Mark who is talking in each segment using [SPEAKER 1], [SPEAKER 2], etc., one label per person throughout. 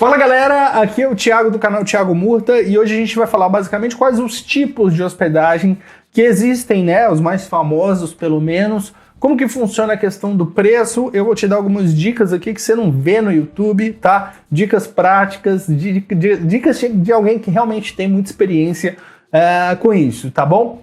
[SPEAKER 1] Fala galera, aqui é o Thiago do canal Thiago Murta e hoje a gente vai falar basicamente quais os tipos de hospedagem que existem, né? Os mais famosos pelo menos, como que funciona a questão do preço. Eu vou te dar algumas dicas aqui que você não vê no YouTube, tá? Dicas práticas, dicas de alguém que realmente tem muita experiência com isso, tá bom?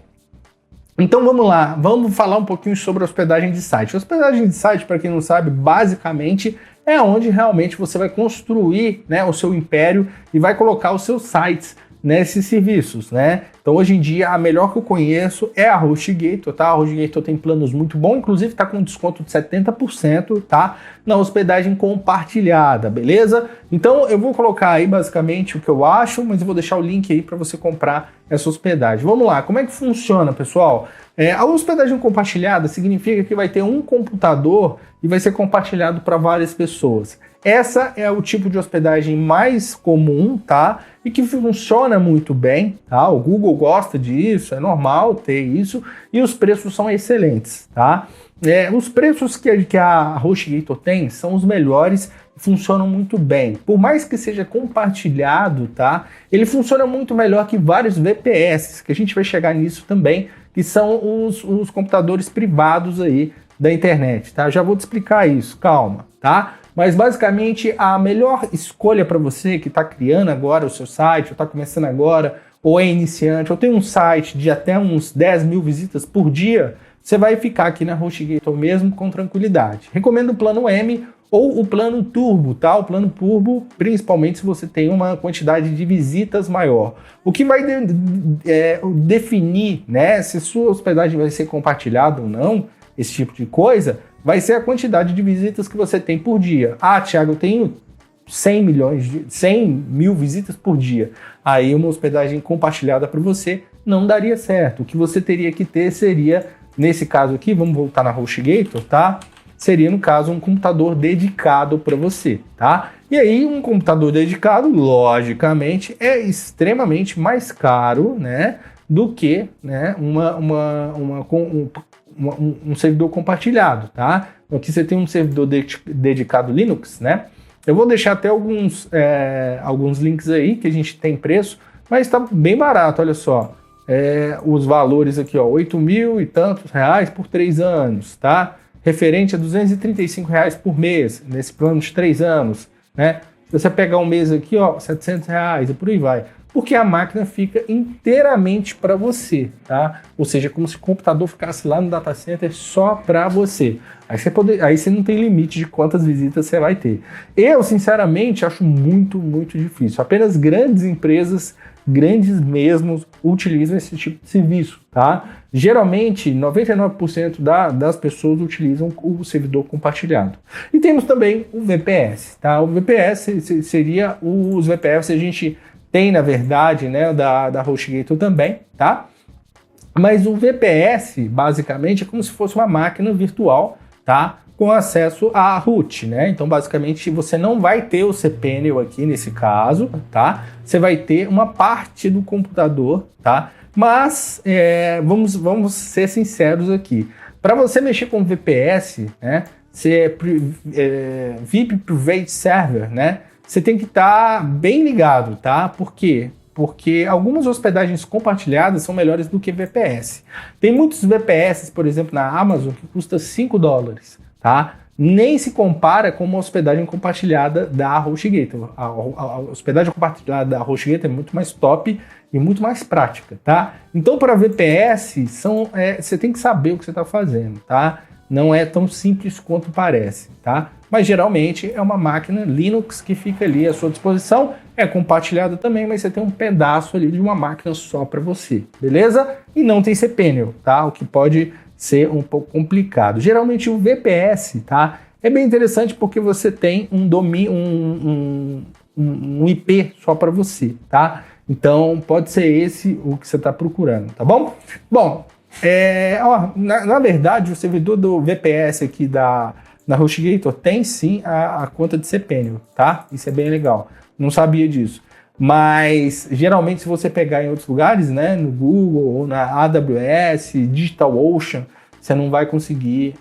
[SPEAKER 1] Então vamos lá, vamos falar um pouquinho sobre hospedagem de site. Hospedagem de site, para quem não sabe, basicamente é onde realmente você vai construir, né, o seu império e vai colocar os seus sites nesses serviços, né? Então hoje em dia a melhor que eu conheço é a HostGator, tá? A HostGator tem planos muito bons, inclusive tá com desconto de 70%, tá? Na hospedagem compartilhada, beleza? Então eu vou colocar aí basicamente o que eu acho, mas eu vou deixar o link aí para você comprar essa hospedagem. Vamos lá, como é que funciona, pessoal? A hospedagem compartilhada significa que vai ter um computador e vai ser compartilhado para várias pessoas. Essa é o tipo de hospedagem mais comum, tá? E que funciona muito bem, tá? O Google gosta disso, é normal ter isso, e os preços são excelentes, tá? Os preços que a HostGator tem são os melhores, funcionam muito bem. Por mais que seja compartilhado, tá? Ele funciona muito melhor que vários VPS, que a gente vai chegar nisso também, que são os computadores privados aí da internet, tá? Já vou te explicar isso, calma, tá? Mas basicamente a melhor escolha para você que está criando agora o seu site, ou está começando agora, ou é iniciante, ou tem um site de até uns 10 mil visitas por dia, você vai ficar aqui na HostGator mesmo com tranquilidade. Recomendo o plano M ou o plano Turbo, tá? O plano Turbo, principalmente se você tem uma quantidade de visitas maior. O que vai definir, né, se sua hospedagem vai ser compartilhada ou não, esse tipo de coisa, vai ser a quantidade de visitas que você tem por dia. Ah, Thiago, eu tenho 100 mil visitas por dia. Aí uma hospedagem compartilhada para você não daria certo. O que você teria que ter seria, nesse caso aqui, vamos voltar na HostGator, tá? Seria, no caso, um computador dedicado para você, tá? E aí, um computador dedicado, logicamente, é extremamente mais caro, né, do que, né, um servidor compartilhado, tá? Aqui você tem um servidor dedicado Linux, né? Eu vou deixar até alguns links aí que a gente tem preço, mas está bem barato, olha só. Os valores aqui, ó, 8 mil e tantos reais por 3 anos, tá? Referente a R$235 por mês, nesse plano de 3 anos, né? Se você pegar um mês aqui, ó, R$700 e por aí vai. Porque a máquina fica inteiramente para você, tá? Ou seja, como se o computador ficasse lá no data center só para você. Aí você não tem limite de quantas visitas você vai ter. Eu, sinceramente, acho muito, muito difícil. Apenas grandes empresas, grandes mesmo, utilizam esse tipo de serviço, tá? Geralmente, 99% das pessoas utilizam o servidor compartilhado. E temos também o VPS, tá? O VPS seria os VPS a gente tem, na verdade, né, da HostGator também, tá? Mas o VPS, basicamente, é como se fosse uma máquina virtual, tá? Com acesso à root, né? Então, basicamente, você não vai ter o cPanel aqui nesse caso, tá? Você vai ter uma parte do computador, tá? Mas, vamos ser sinceros aqui. Para você mexer com VPS, né? VIP Private Server, né? Você tem que estar bem ligado, tá? Por quê? Porque algumas hospedagens compartilhadas são melhores do que VPS. Tem muitos VPS, por exemplo, na Amazon, que custa $5, tá? Nem se compara com uma hospedagem compartilhada da HostGator. A hospedagem compartilhada da HostGator é muito mais top e muito mais prática, tá? Então, para VPS, você tem que saber o que você está fazendo, tá? Não é tão simples quanto parece, tá? Mas geralmente é uma máquina Linux que fica ali à sua disposição, é compartilhada também, mas você tem um pedaço ali de uma máquina só para você, beleza? E não tem cPanel, tá? O que pode ser um pouco complicado. Geralmente o VPS, tá? É bem interessante porque você tem um domínio, um IP só para você, tá? Então pode ser esse o que você está procurando, tá bom? Bom, na verdade o servidor do VPS aqui da HostGator tem sim a conta de cPanel, tá? Isso é bem legal. Não sabia disso. Mas geralmente se você pegar em outros lugares, né, no Google ou na AWS, DigitalOcean, você não vai conseguir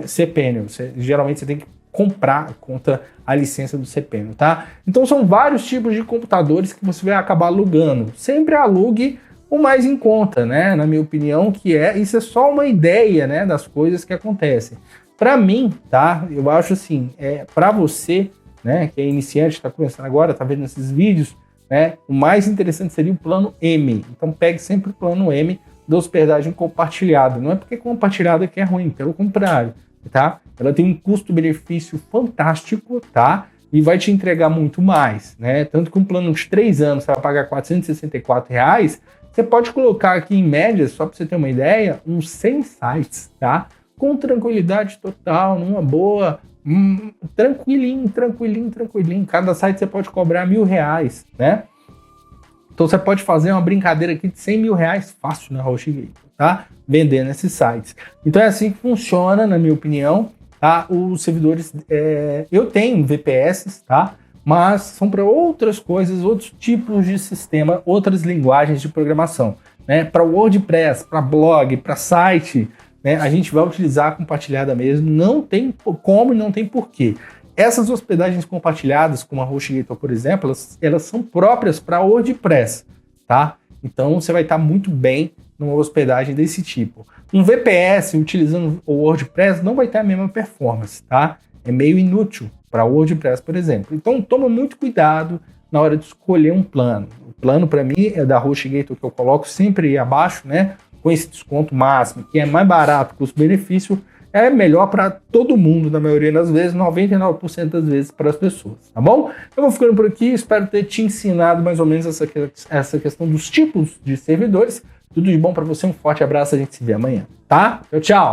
[SPEAKER 1] cPanel. Geralmente você tem que comprar contra a licença do CPM, tá? Então são vários tipos de computadores que você vai acabar alugando. Sempre alugue o mais em conta, né? Na minha opinião, isso é só uma ideia, né, das coisas que acontecem. Para mim, tá? Eu acho assim, para você, né, que é iniciante, está começando agora, tá vendo esses vídeos, né? O mais interessante seria o plano M. Então pegue sempre o plano M da hospedagem compartilhada. Não é porque compartilhada que é ruim, pelo contrário, tá? Ela tem um custo-benefício fantástico, tá? E vai te entregar muito mais, né? Tanto que um plano de 3 anos você vai pagar R$ 464, você pode colocar aqui em média, só para você ter uma ideia, uns 100 sites, tá? Com tranquilidade total, numa boa, tranquilinho. Cada site você pode cobrar R$1.000, né? Então você pode fazer uma brincadeira aqui de R$100.000 fácil na HostGator, tá? Vendendo esses sites. Então é assim que funciona, na minha opinião, tá? Os servidores, eu tenho VPS, tá? Mas são para outras coisas, outros tipos de sistema, outras linguagens de programação, né? Para WordPress, para blog, para site, né? A gente vai utilizar compartilhada mesmo, não tem como e não tem porquê. Essas hospedagens compartilhadas, como a HostGator, por exemplo, elas são próprias para WordPress, tá? Então você vai estar muito bem numa hospedagem desse tipo. Um VPS utilizando o WordPress não vai ter a mesma performance, tá? É meio inútil para o WordPress, por exemplo. Então toma muito cuidado na hora de escolher um plano. O plano para mim é da HostGator, que eu coloco sempre abaixo, né? Com esse desconto máximo, que é mais barato, custo-benefício, é melhor para todo mundo, na maioria das vezes, 99% das vezes para as pessoas, tá bom? Eu vou ficando por aqui, espero ter te ensinado mais ou menos essa questão dos tipos de servidores. Tudo de bom para você, um forte abraço, a gente se vê amanhã, tá? Tchau, tchau!